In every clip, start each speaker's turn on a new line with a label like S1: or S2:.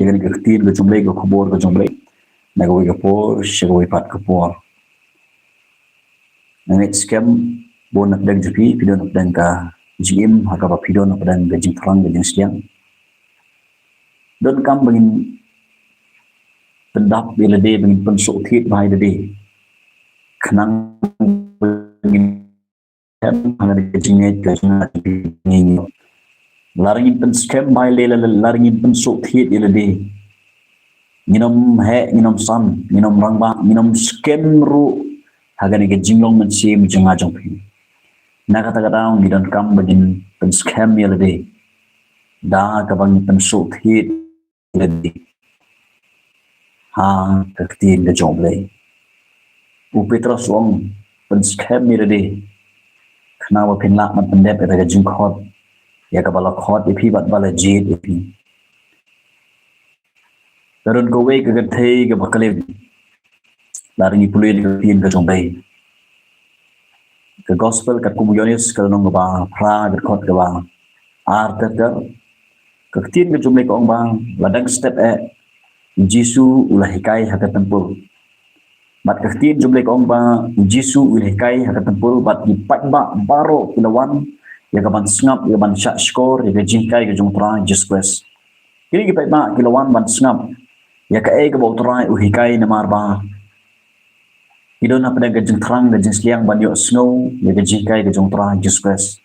S1: Yang ni ketin ke jumlah ke kubur ke jumlah. Nagawi ke por, syagawi pat ke por. Nanti scam bon nak dan jupi, video nak dan ka GM, haka pa video nak dan gajing terang gajing siang. Don kam bangin pendap bila dia bangin pensuk thit bahai dia. Kenang bangin hanga gajing net gajing ni. Laringin pen scam bahai lela laringin pensuk thit bila dia. Nginom he, nginom san, nginom rangba, nginom scam ru haga ni jinglong mensi mjanga jongpi. Na kata-kata ngi don kam bangin pen scam bila dia. Da ka bangin pensuk thit bila dia. Ha ketin ke jomble. Upetra suang pen scam bila dia. Kenapa pinlak man pendep eta gajing khot. Ya ka bala khot ipi bat bala jid ipi. Darun kowe ke kynthei ke bakale laringi pulih ke tin ke jombe. Ke gospel kat kumuyonis ke nong ba pra ke khot ke ba art ke tin ke jombe ko ba ladang step Jisu ulah hikai haka tempul. Bat ke tin jombe ko ba Jisu ulah hikai haka tempul bat di patba baro kilawan ya kaban sngap ya ban syak skor ya jingkai ke jongtra Jesus. Kini kita patba kilawan ban sngap ya ka ke botrai uhikai namar ba. Idon apa dah gajeng terang gajeng siang ban yo snow ya jingkai ke jongtra Jesus.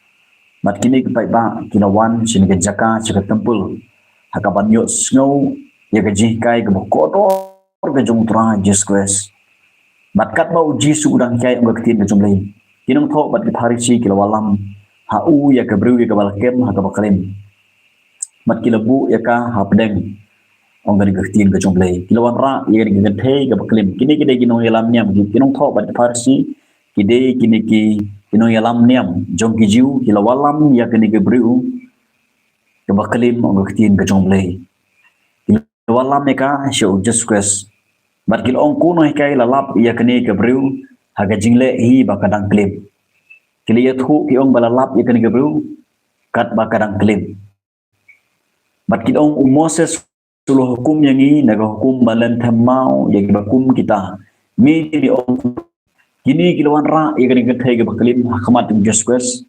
S1: Mat kini kita patba kilawan sini ke jaka cika tempul haka ban yo snow ya jingkai ke bokotor ke jongtra Jesus. Mat kat ba Jisu udang kai ngak tin ke jomlei. Kinong tho bat ke parisi kilawalam hau ya ke bru ya ke balkem haka bakalem. Mat kilabu ya ka hapdeng ong gani gaktin ke jomblei kilawan ra ya gani kynthei ke bakalem kini kide ginong yalam niam kinong tho bat parsi kide kini ki ginong yalam niam jong ki jiu kilawalam ya gani ke bru ke bakalem ong gaktin ke jomblei kilawalam ya ka syo Jesus bat kil ong kuno kai lalap ya kini ke bru haga jingle hi bakadang klim kili ya thu ki ong balalap ya kini ke bru kat bakadang klim bat kil ong Moses suluh hukum yang ini naga hukum balan thamau yang bakum kita mi ni ong kini kilawan ra ya kini kynthei ke baklim hakmat Jesus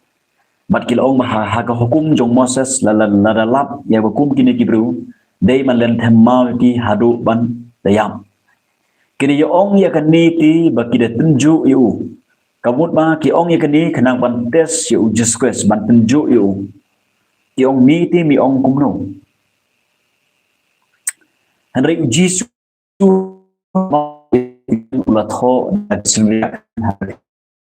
S1: bat kil ong haga hukum jong Moses lalap ya bakum kini ki bru dei malan thamau ki hadu ban dayam kini yo ong ya kani ti baki de tunjuk yu kamut ma ki ong ya kani kenang ban tes yu Jesus ban tunjuk yu ki ong mi ti mi ong kumno Henry Jisu ulah tho dan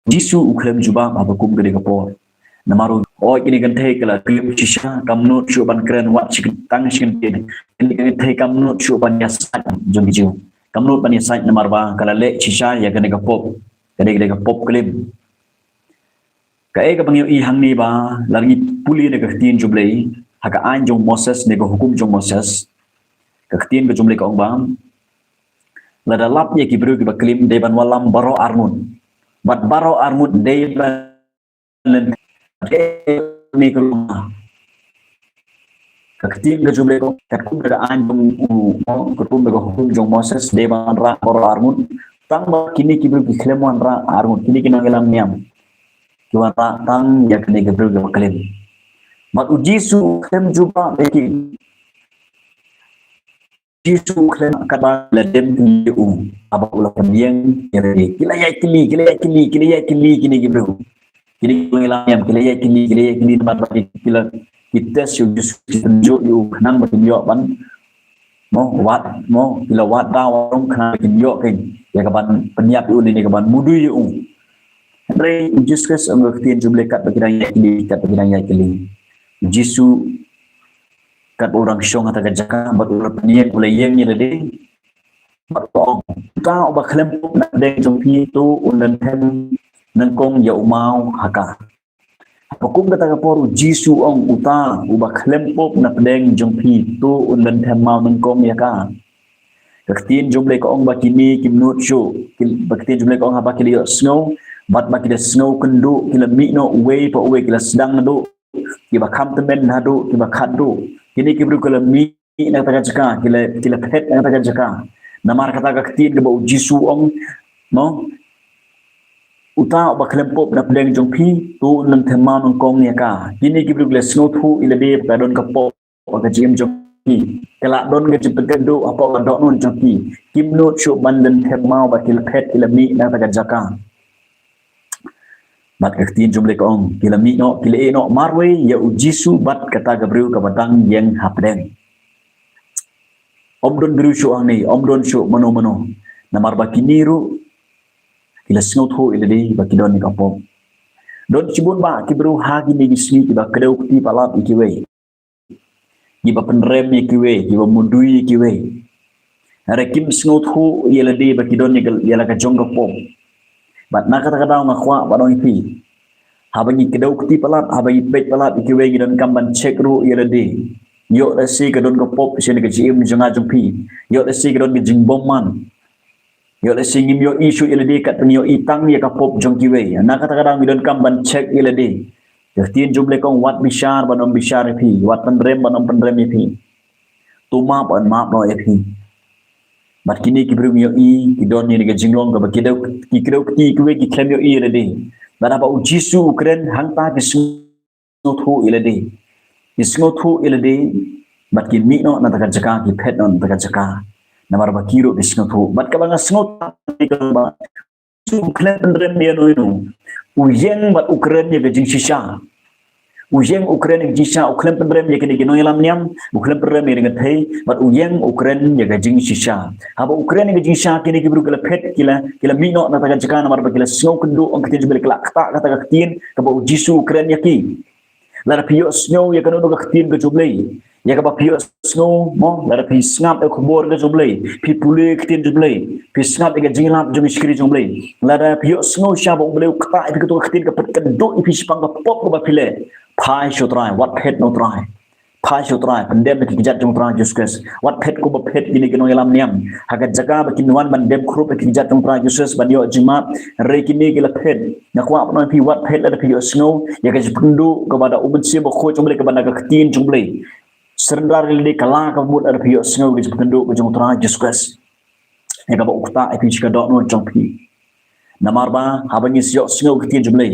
S1: Jisu uklam juba abakum gede kapor namaru oi kini kynthei kala klim shisha kamnut chu ban kren wat chikin tang chikin kini kynthei kamnut chu ban yasat jong jiu kamnut ban yasat namar ba kala le shisha ya gede kapop klim ka bangyo i hang ni ba largi puli ne ka tin jublei haka an jong Moses ne ka hukum jong Moses ketin ke jumlah ke bang lada lapnya ki bru ki baklim deban walam baro armun bat baro armun deban ni ke rumah ketin ke jumlah ke katkum ke anjung katkum ke hukum jong Moses deban ra baro armun tang kini ki bru ki klemwan ra armun kini ki ngelam niam ki wa ra tang ya kini ke bru ke baklim mat ujisu klem juba beki Jisu kena kata ladem tiu apa ulah pendiang kiri kilaya kili kini gitu kini ngelam kilaya kili tempat bagi kila kita Jisu tunjuk yu kenang bertunjuk ban mo kila wat dawang kenang bertunjuk kan ya kapan penyiap yu ini kapan mudu yu Andre Jisus anggap tian jumlah kat bagi kili Jisu kat orang syong atau jaka bat ulah peniak ulah yang ni lede bat ong ta ba klem nak deng jong pi tu ulan tem nang kong ya umau haka hukum kata kapor Jisu ong uta uba klem pop nak deng jong pi tu ulan tem mau nang kong ya ka ketin jumlah ko ong ba kini kimnut shu ketin jumlah ko ong ba kili snow bat ba kili snow kendu kila mi no way pa way kila sedang do kiba kam temen hadu kiba khadu kini kibru kala mi na taga jaka kila pet na taga jaka namar kata ka ketin ke bau jisu ong no uta ba klempop na pedeng jong pi tu nan thema nong kong ne ka kini ki bru snow thu ila de ka don ka pop ka jim jong pi kala don ke jipet do apa ka don non jong pi kim no chu bandan thema ba kila pet kila mi na taga jaka bat ka ketin jom le kong kila mi no kila e no marwe ya u jisu bat kata ka bru ka batang yang hapdeng om don biru syu ani om don syu mano namar bakini ru kila snow thu ila di baki don ni kapom don cibun ba ki biru ha gi ni gisni ki ba kedau ti palap ikiwe ki ba penrem ikiwe ki ba mundui ikiwe are kim snow thu ila di baki don ni ila ka jong kapom bat na kata kata ngakwa ba don ipi habani kedau ti palap habani pek palap ikiwe gi don kamban check ru ila di yo la si ka don ka pop sini ka jim janga jumpi yo la si ka don jing bomman yo la si ngim yo isu ila de kat yo itang ya ka pop jong kiwe na kata kadang mi don kam ban check ila de yo tien jumle kong wat bishar banom bishar phi wat pandrem banom pandrem phi tu ma ban ma no phi bat kini ki brum yo I ki don ni ka jinglong ka bakidau ki kidau ki kiwe ki klem yo ila de bana ba ujisu ukren hangta ki su thu ila de isngo thu ilade bat ki mi no na taga jaka ki phet no taga jaka na mar bakiro isngo thu bat ka banga sngo ni ka ba su klen rem ye no no uyeng bat ukren ye jing shisha uyeng ukren ye jisha uklen rem ye ke no yalam niam uklen rem ye ngai bat uyeng ukren ye jing shisha haba ukren ye jing shisha kini ki bru kala phet kila mi no na taga jaka na mar bakila sngo kundu on kitin jubel kala kata kata ka tin ka ba jisu ukren ye ki lara pio snow ya kanu ka tin ka jublei ya ka ba pio snow mo lara pi snap e khobor ka jublei pi pule ka tin jublei pi snap e ka jinglap jumi skri jublei lara pio snow sha ba ubleu ka e ka to ka tin ka pat ka do i pi spang ka pop ka ba pile phai sho try what pet no try phai sho try pandem ki jat jong try juskas what pet ko ba pet gini kino yalam niam haga jaga ba kinwan bandem khrup ki jat jong try juskas ban yo jima re kini ki la pet na kwa no pi what pet la pi yo snow ya ka jipundu ka ba da uben se ba kho jong le ka ba na ka tin jong le serendar le kala ka mut ada pi yo snow ki jipundu ka jong try juskas ya ka ba ukta e pi ka do no jong pi namar ba habani sio snow ki tin jong le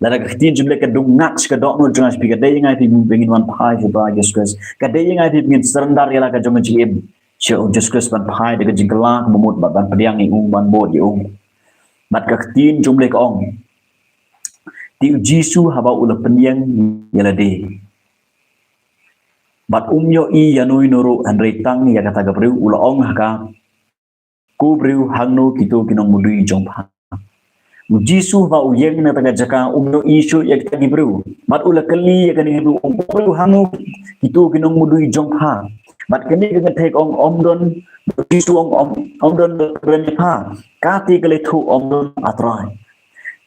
S1: la ka tin jong le ka dung ngak ka do no jong as pi ka dai ngai pi bengin wan phai jo ba juskas ka dai ngai pi ngin serendar ya la ka jong jim sio juskas ban phai de ka jingla ka mut ba ban padiang i ban bod i bat ka tin jong le ka ong ti jisu haba ula penyang yala de bat yo I yanoi noro andre tang ya kata gabriu ula ong haka ku briu hangno kito kinong mudui jongpa jisu ba uyeng na taga jaka yo isu ya kita gibriu bat ula kali ya kani gibriu briu hangno kito kinong mudui jongpa bat kani dengan tek ong omdon jisu ong omdon rene pa kati kale thu omdon atrai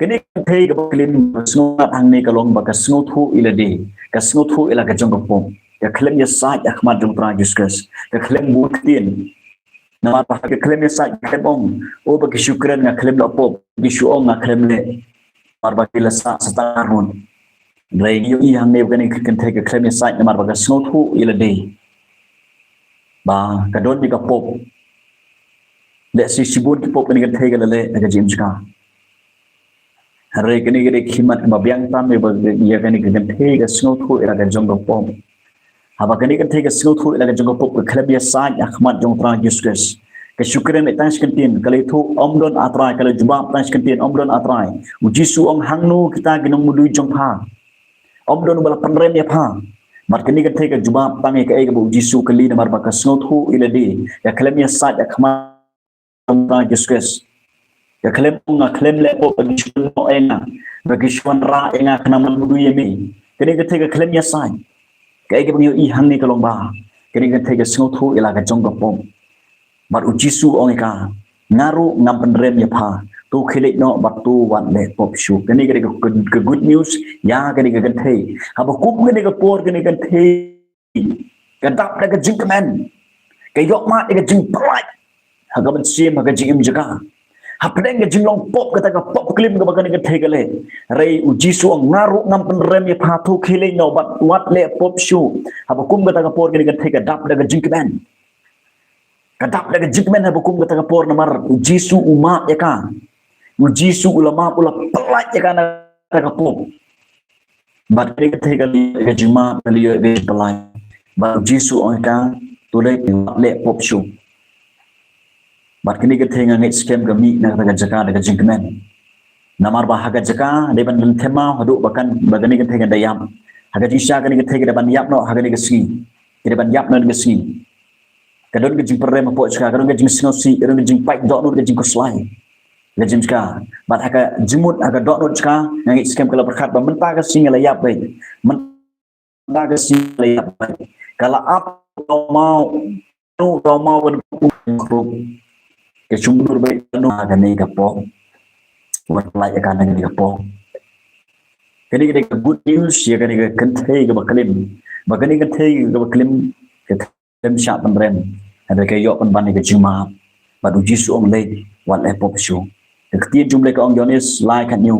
S1: kini thei ka klim snow hang ne ka long ba ka snow thu ila de ka snow thu ila ka jong pom ka khlem ya sa ahmad jong tra discuss ka khlem but tin na pa ka khlem ya sa khlem ong o ba ki shukran nga khlem la pop ki shu ong nga khlem le mar ba ki la sa starun dai yo I hang ne ka ni kan thei ka khlem ya sa na mar ba ka snow thu ila de ba ka don ni ka pop le si sibun ki pop ni kan thei ka le ka jim jka hari kini kita khimat mabiang tam me ya kini kita thega snow thu ila ka jong pom haba kini kita thega snow thu ila ka jong pom ka khlab ya sa ahmad jong tra juskas ka shukran me tans kantin kale thu omdon atrai kale jubab tans kantin omdon atrai ujisu ong hangnu kita ginong mudui jong pha omdon bala panrem ya pha mar kini kita thega jubab tangi ka ega ujisu kali na mar ba ka snow thu ila di ya khlab ya sa ahmad jong tra juskas ya klem nga klem le po pagishon mo enga pagishon ra enga kanaman mudu yemi kini ka thega klem ya sai kai ke bangyo I hang ni kalong ba kini ka thega snow thu ila ka jong pom bar ujisu ongeka ngaru ngam penrem ya pha tu khile no batu wan le pop shu kini ka good news ya kini ka thei haba kup kini ka por kini ka thei ka dap ka jing kamen ka yok ma ka jing prai haga ban sim haga jing im jaga Hapdeng ke jinglong pop kata ka pop klim ke bakan ke thegale rei uji su ngaru ngam penrem ye phathu khile no bat wat le pop shu habakum kata ka por ke thega dap daga jingkmen kadap daga jingkmen habakum kata ka por namar uji su uma ya ka uji su ulama ula pelaj ya ka ka pop bat ke thegale ke jima le be pelaj ba uji su on ka tu le pop shu bat kini ke thenga ngai scam kami na daga jaka daga jingkmen namar ba haga jaka deban lin thema hadu bakan bagani ke thenga dayam haga jisha kani ke thenga deban yap no haga ni ke ski deban yap no ke ski kadon ke jing perre ma po chka kadon ke jing singo si kadon ke jing pai dok no ke jing ko slai ke jing ska bat haga jimut haga dok no chka ngai scam kala berkhat ba menta ke sing la yap bai menta ke sing la yap bai kala ap mau no mau ben ke chumur bai no aga nei ka po wat lai akan nei ka po kini ke good news ya kini ke kynthei ke baklim bagani kynthei ke baklim ke tem sha penrem ada ke yo pen ban ke juma badu jisu om lei wat le pop show ke tien jumle ke ong yonis lai kan new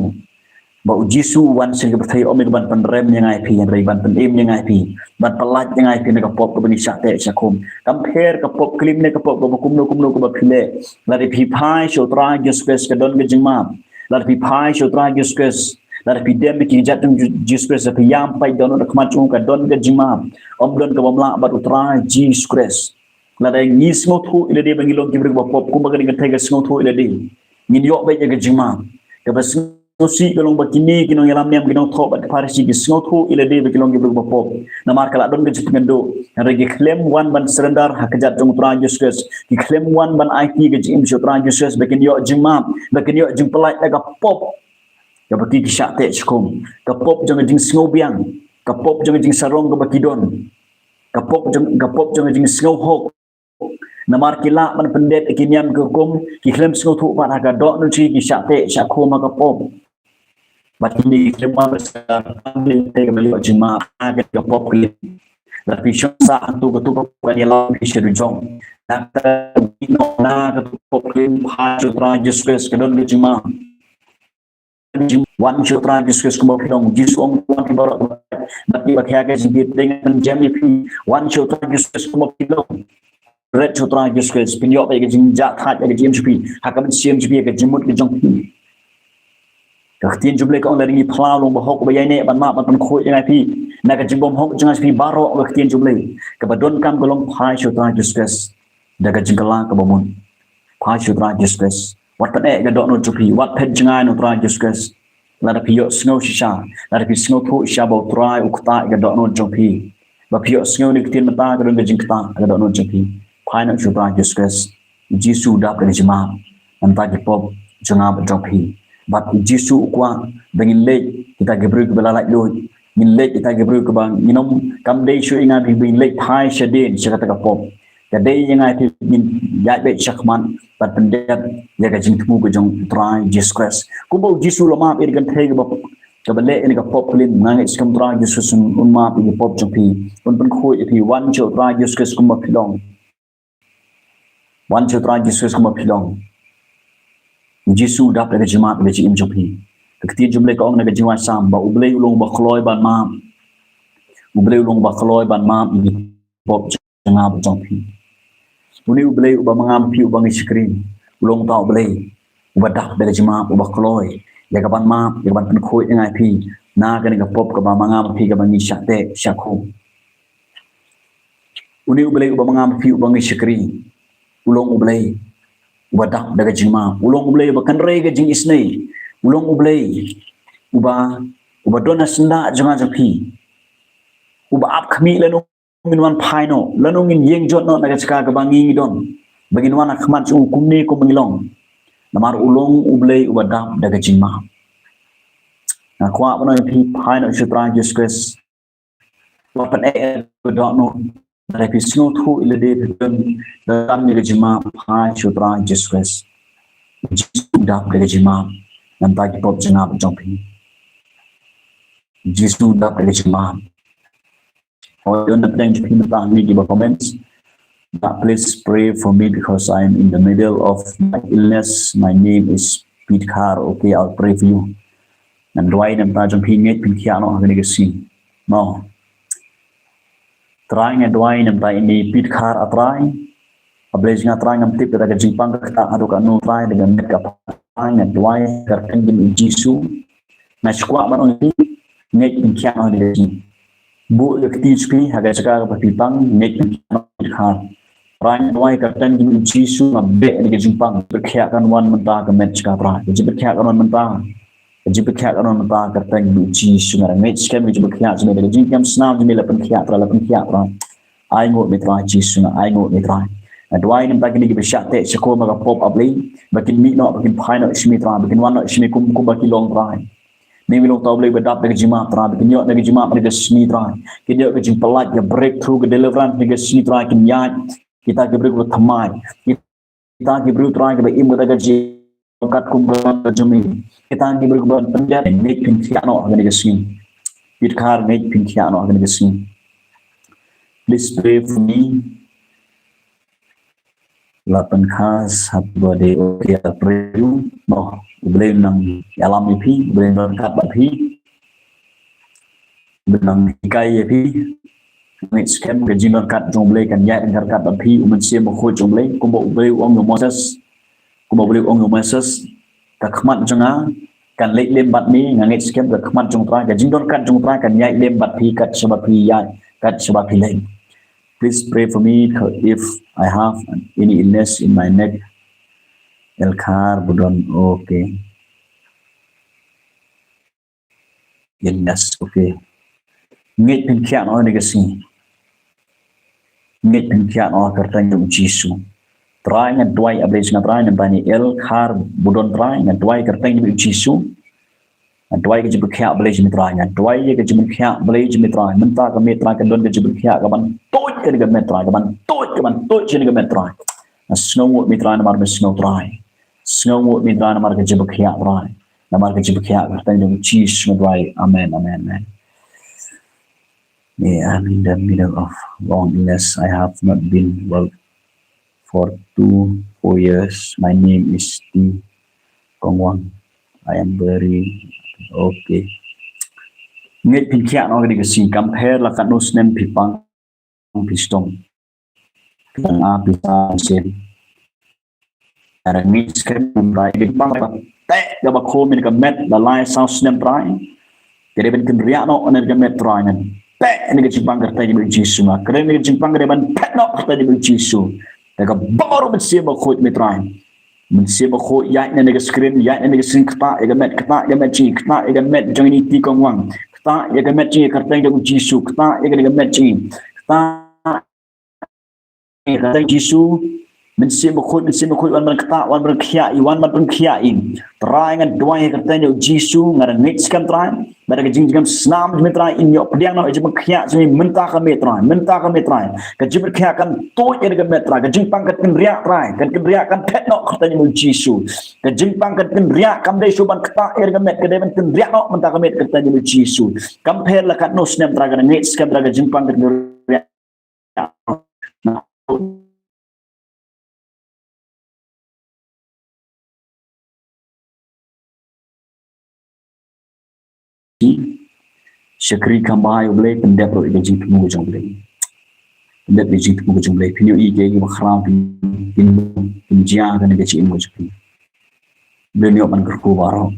S1: ba jisu wan sing ke thei om ke ban penrem yang ai pi yang rei ban pen im yang ai pi ban pelat yang ai pi ne ke pop ke bani sha te sha kum compare ke pop klim ne ke pop ke kum no ke ba phile la pi phai show tra Jesus ke don ke jingma la pi phai show tra Jesus la pi dem ki jatum Jesus ke yam pai don ke kmachung ke don ke jingma om don ke bamla ba utra Jesus la dai ni smo thu ile de bangilong ki ba pop kum ba ke thai ke smo thu ile de ni yo ba ke jingma ke ba si kalong bakini kinong yalam niam kinong thok bat farisi ki snothu ile de kilong gibruk bapop namar kala don ke jipngendo regi claim one ban surrender hakjat jong tra Jesus ki claim one ban IT ke jim shotra Jesus bekin yo jima bekin yo jim pelai ka pop ya baki ki syak te chkum ka pop jong jing sngo biang ka pop jong jing sarong ka bakidon ka pop jong jing sngo hok namar kila ban pendet kiniam ke hukum ki claim sngo thu ban aga dok nu chi ki syak te syak khoma ka pop bat ini semua besar ambil kembali jema agak ke pop klim tapi syasa antu ketu bukan yang lain syadu jong nak ino na ketu pop klim hajutra Jesus kedon ke jema wan syutra Jesus kumau kidong jisong wan kibarak tapi bakia ke jibit dengan jam ipi wan syutra Jesus kumau kidong red syutra Jesus pinyok ke jinjak hat ke jim jupi hakam sim jupi ke jimut ke jong Tien jumlah kau dari ni pelau long bahok bayai ni ban mak ban khoi jangan pi nak jimbom hok jangan pi barok ke tien jumlah ke badon kam golong phai syutra Jesus daga jingkala ke bamun phai syutra Jesus wat pen ke dok no jupi wat pet jangai no tra Jesus la da pi yo snow shisha la da pi snow thu sha bo trai ukta ke dok no jupi ba pi yo snow ni tien mata ke dong jingkta ke dok no jupi phai no syutra Jesus jisu dap ke jima anta ke pop jangan jupi bat jisu kwa bengin lek kita gebru ke belalai lo min lek kita gebru ke bang minom kam dei shu inga bi bing lek phai shadin shakata ka pop ka dei yang ai min ya be shakman bat pendet ya ka jing tmu ke jong try Jesus ku bo jisu lo ma ir kan thei ke bop ka bale ni ka pop lin ngang skam try Jesus un ma bi pop jong pi un pen khoi pi wan cho try Jesus ku ma pilong wan cho try Jesus ku ma pilong Jisu dap daga jemaat daga jim jopi ketia jumlah kau daga jiwa sam ba ublei ulung ba khloy ban ma ublei ulung ba khloy ban ma ni pop janga jopi uni ublei uba mangam pi uba ngi screen ulung ta ublei uba dap daga jemaat uba khloy ya ka ban ma ya ban pen khoi ngai pi na ka ni ka pop ka ba mangam pi ka ban ni syak te syak khu uni ublei uba mangam pi uba ngi screen ulung ublei wadak daga jima ulong ublei bakan rei ga jing isnei ulong ublei uba dona senda janga japi uba ap khami lanu minwan phaino lanu ngin yeng jot no naga chaka ga bangi don bagin wana khmat chu kumni ko bangilong namar ulong ublei uba dap daga jima na kwa bano pi phaino chutra Jesus wapan do no Tapi snow thu ile de dalam ni jima phai chutra Jesus dap de jima nampak ki pop janga jompi Jesus dap de jima oh yon nak dang jpi na ni di comments But please pray for me because I'm in the middle of my illness. My name is Pete Carr. Okay, I'll pray for you. And why nam ta jong pinget pin kia no hagani gasi. No. Trying and why nam ta ini Pete Carr atry. Ablej nga try ngam tip kita jimpang ka adu ka no try dengan net ka trying and why karten din Jisu. Na skwa man on net pin kia no hagani gasi. Bu yakti skri haga saka ka pitang net pin kia no hagani. Rang wai karten din Jisu ngabbe ni jimpang berkhiakan wan menta ka match ka pra. Jadi berkhiakan wan menta. Jadi berkhiat orang mentah karteng uji sungai match kan jadi berkhiat sungai dari jingkam senam jadi lapan khiat orang ai ngot mitra ji sungai ai ngot mitra dua ini bagi ni bersyak tek sekolah maka pop up lagi bakin mi no bakin pai no smitra bakin wan no smi kum bakin long trai ni long tahu boleh berdap dengan jima tra bakin yok dengan jima dengan smitra kita yok dengan pelat ya breakthrough ke deliverance dengan smitra kinyat kita ke breakthrough thamai kita ke breakthrough trai ke imu tak gaji kat kumpulan jemi kita di berkumpul penjara make pintiano akan dikasih Pidkar make pintiano akan dikasih. Please pray for me. Lapan khas happy birthday okay I pray you no boleh nang alam pi boleh nang kat pi benang ikai pi next kan gaji nang kat jong boleh kan ya nang kat pi umen sia mo khoi jong boleh kumbo boleh ong no Moses kumbo boleh ong no Moses kakmat jonga kan lek lem bat mi ngangit skem kakmat jong tra ka jingdon kat jong tra kan yai lem bat pi kat sebab pi ya kat sebab pi lem. Please pray for me if I have any illness in my neck. Elkar budon okay. Illness okay. Ngit pin kya no ni kasi. Ngit pin kya no kartang yung Jisu. Try nga duai ablej nga try nga bani Elkar budon try nga duai kartang yung Jisu. Duai ke jibukya ablej mitra nga duai ke jibukya ablej mitra menta ka mitra ka don ke jibukya ka ban toy ke ga mitra ka ban toy ke ga mitra snow mitra na mar snow try snow mitra na mar ke jibukya try na mar ke jibukya ka tan yung cheese na duai amen amen amen. Yeah, I'm in the middle of long illness. I have not been well for 4 years. My name is T. Kongwang. I am very okay. Ngit pin kia no ni kasi compare la kanus nem pipang pistong. Kan a pisa sen. Ara ngit skem rai di bang te ga ba ko min ka met la lai south nem trai. Kere ben kin ria no oner ga met trai nan. Te ni ga jipang ka ni Jisu ma. Kere ni jipang ga ban te no ka ni Jisu. Te ga baru bet se ba ko met trai. Mensiap aku ya ini screen ya ini screen kita ya met ci kita ya met jangan ini kongwang kita ya met ci kartang yang Jisu kita ya met ci kita ya kartang Jisu mensiap aku wan kita wan berkhia wan berkhia in terangan dua yang kartang yang Jisu ngaran next kan terang pada kejing senam metra in yo pediang no je berkhia sini mentah ka metra kejing berkhia kan to ya dengan metra kejing pangkat kan riak trai kan riak kan pet no kartang yang Jisu kejing pangkat kan riak kam dai suban kita ya dengan met kedai kan riak no mentah ka met kartang yang Jisu compare la kan no snem tra kan next kan tra kejing pangkat riak na Syakri kambai boleh pendek pro ikajing temu jong boleh pendek ikajing temu jong boleh pinyo ike makram pinjia kan ikajing mo jong boleh benyo man kerku baro